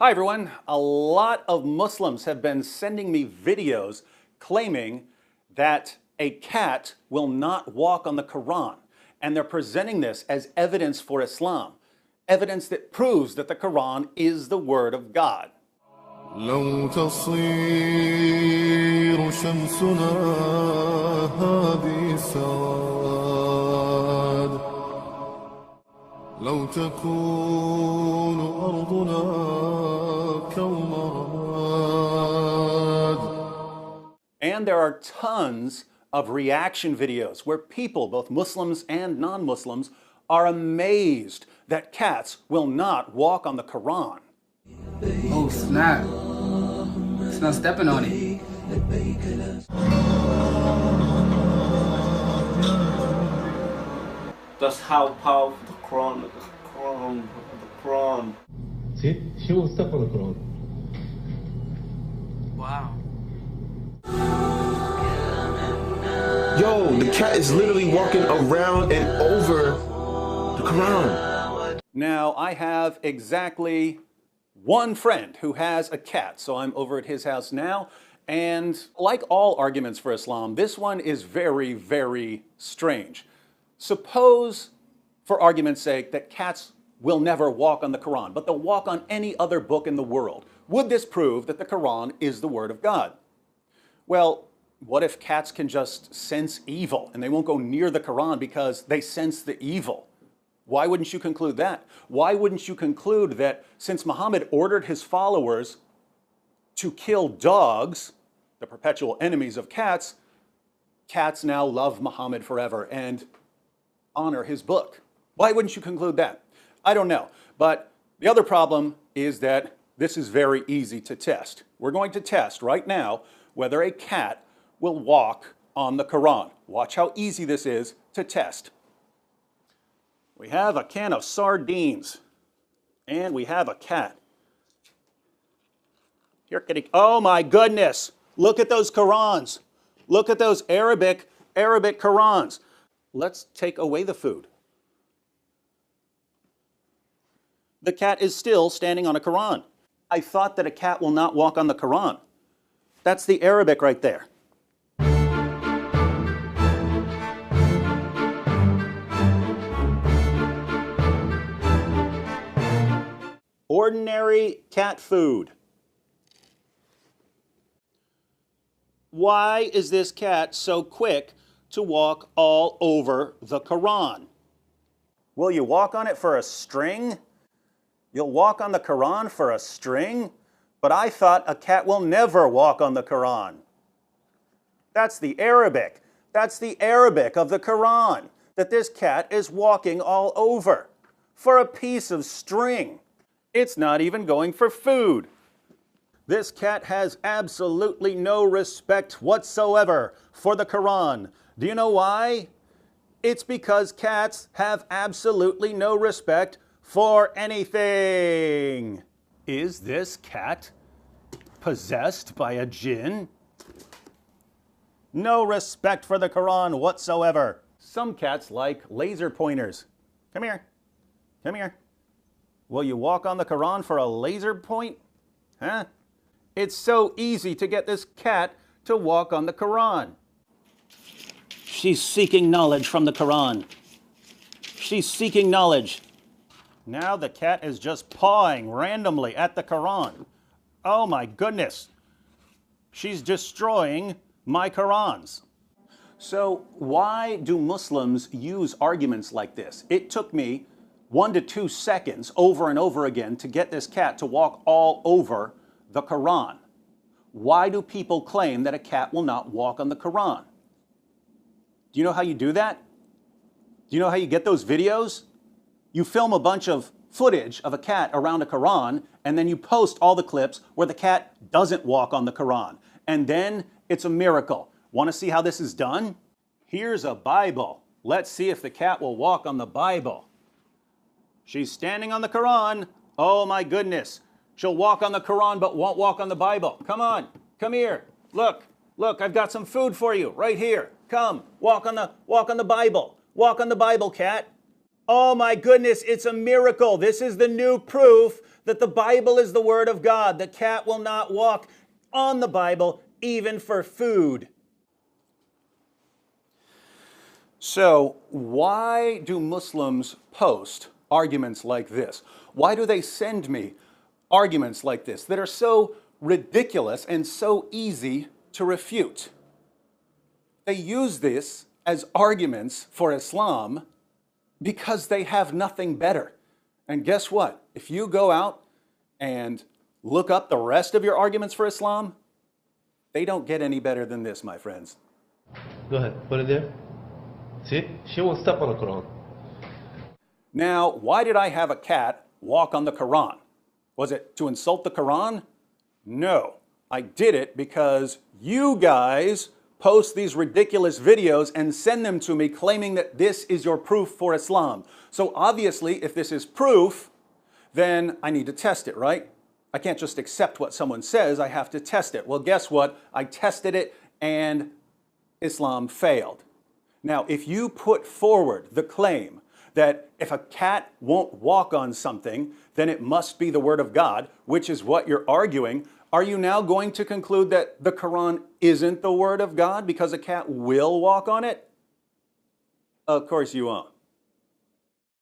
Hi everyone. A lot of Muslims have been sending me videos claiming that a cat will not walk on the Quran. And they're presenting this as evidence for Islam. Evidence that proves that the Quran is the word of God. لو تصير شمسنا هذه السواد لو تكون أرضنا كالمراد. And there are tons of reaction videos where people, both Muslims and non-Muslims, are amazed that cats will not walk on the Quran. Oh snap. It's not stepping on it. That's how powerful the Quran. See? She won't step on the Quran. Wow. Yo, the cat is literally walking around and over the Quran. Now, I have exactly one friend who has a cat, so I'm over at his house now. And like all arguments for Islam, this one is very, very strange. Suppose, for argument's sake, that cats will never walk on the Quran, but they'll walk on any other book in the world. Would this prove that the Quran is the word of God? Well, what if cats can just sense evil and they won't go near the Quran because they sense the evil? Why wouldn't you conclude that? Why wouldn't you conclude that since Muhammad ordered his followers to kill dogs, the perpetual enemies of cats, cats now love Muhammad forever and honor his book? Why wouldn't you conclude that? I don't know. But the other problem is that this is very easy to test. We're going to test right now whether a cat will walk on the Quran. Watch how easy this is to test. We have a can of sardines, and we have a cat. Here, kitty. Oh my goodness! Look at those Qurans. Look at those Arabic Qurans. Let's take away the food. The cat is still standing on a Quran. I thought that a cat will not walk on the Quran. That's the Arabic right there. Ordinary cat food. Why is this cat so quick to walk all over the Quran? Will you walk on it for a string? You'll walk on the Quran for a string? But I thought a cat will never walk on the Quran. That's the Arabic. That's the Arabic of the Quran that this cat is walking all over for a piece of string. It's not even going for food. This cat has absolutely no respect whatsoever for the Quran. Do you know why? It's because cats have absolutely no respect for anything. Is this cat possessed by a jinn? No respect for the Quran whatsoever. Some cats like laser pointers. Come here. Come here. Will you walk on the Quran for a laser point? Huh? It's so easy to get this cat to walk on the Quran. She's seeking knowledge from the Quran. She's seeking knowledge. Now the cat is just pawing randomly at the Quran. Oh my goodness. She's destroying my Qurans. So why do Muslims use arguments like this? It took me 1 to 2 seconds over and over again to get this cat to walk all over the Quran. Why do people claim that a cat will not walk on the Quran? Do you know how you do that? Do you know how you get those videos? You film a bunch of footage of a cat around a Quran, and then you post all the clips where the cat doesn't walk on the Quran. And then it's a miracle. Want to see how this is done? Here's a Bible. Let's see if the cat will walk on the Bible. She's standing on the Quran. Oh my goodness. She'll walk on the Quran but won't walk on the Bible. Come on, come here. Look, I've got some food for you right here. Come, walk on the Bible. Walk on the Bible, cat. Oh my goodness, it's a miracle. This is the new proof that the Bible is the Word of God. The cat will not walk on the Bible, even for food. So, why do Muslims post arguments like this? Why do they send me arguments like this that are so ridiculous and so easy to refute? They use this as arguments for Islam because they have nothing better. And guess what? If you go out and look up the rest of your arguments for Islam, they don't get any better than this, my friends. Go ahead, put it there. See? She won't step on the Quran. Now, why did I have a cat walk on the Quran? Was it to insult the Quran? No. I did it because you guys post these ridiculous videos and send them to me claiming that this is your proof for Islam. So obviously, if this is proof, then I need to test it, right? I can't just accept what someone says, I have to test it. Well, guess what? I tested it and Islam failed. Now, if you put forward the claim that if a cat won't walk on something, then it must be the Word of God, which is what you're arguing, are you now going to conclude that the Quran isn't the Word of God because a cat will walk on it? Of course you won't.